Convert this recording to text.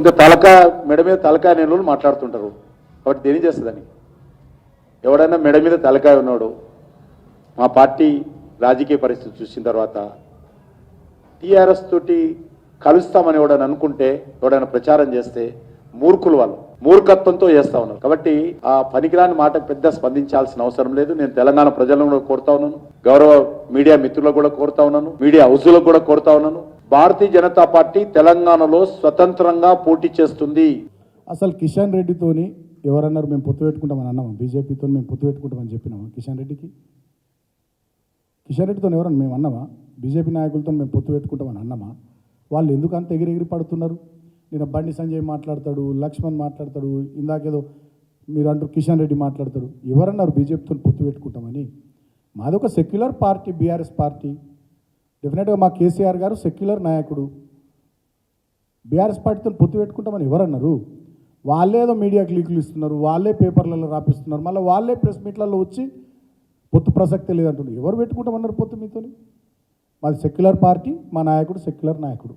కొంచెం మెడ మీద తలకాయ నేను మాట్లాడుతుంటారు. కాబట్టి దేని చేస్తుందని ఎవడైనా మెడ మీద తలకాయ ఉన్నాడు మా పార్టీ రాజకీయ పరిస్థితి చూసిన తర్వాత టీఆర్ఎస్ తోటి కలుస్తామని ఎవడని అనుకుంటే ఎవడైనా ప్రచారం చేస్తే మూర్ఖులు వాళ్ళు మూర్ఖత్వంతో చేస్తా ఉన్నారు. కాబట్టి ఆ పనికిరాని మాటకు పెద్ద స్పందించాల్సిన అవసరం లేదు. నేను తెలంగాణ ప్రజలను కూడా కోరుతా ఉన్నాను, గౌరవ మీడియా మిత్రులకు కూడా కోరుతా ఉన్నాను, మీడియా హౌసులకు కూడా కోరుతా ఉన్నాను. భారతీయ జనతా పార్టీ తెలంగాణలో స్వతంత్రంగా పోటీ చేస్తుంది. అసలు కిషన్ రెడ్డితోని ఎవరన్నారు మేము పొత్తు పెట్టుకుంటామని అన్నామా? బీజేపీతో మేము పొత్తు పెట్టుకుంటామని చెప్పినామా? కిషన్ రెడ్డితో ఎవరన్నా మేము అన్నామా? బీజేపీ నాయకులతో మేము పొత్తు పెట్టుకుంటామని అన్నామా? వాళ్ళు ఎందుకు అంత ఎగిరెగిరి పడుతున్నారు? నేను బండి సంజయ్ మాట్లాడతాడు, లక్ష్మణ్ మాట్లాడతాడు, ఇందాకేదో మీరు అంటారు కిషన్ రెడ్డి మాట్లాడతాడు. ఎవరన్నారు బీజేపీతో పొత్తు పెట్టుకుంటామని? మాది ఒక సెక్యులర్ పార్టీ, బీఆర్ఎస్ పార్టీ. డెఫినెట్గా మా కేసీఆర్ గారు సెక్యులర్ నాయకుడు. బీఆర్ఎస్ పార్టీతో పొత్తు పెట్టుకుంటామని ఎవరన్నారు? వాళ్ళేదో మీడియాకి లీకులు ఇస్తున్నారు, వాళ్ళే పేపర్లలో రాపిస్తున్నారు, మళ్ళీ వాళ్ళే ప్రెస్ మీట్లలో వచ్చి పొత్తు ప్రసక్తే లేదంటున్నారు. ఎవరు పెట్టుకుంటామన్నారు పొత్తు మీతోని? మాది సెక్యులర్ పార్టీ, మా నాయకుడు సెక్యులర్ నాయకుడు.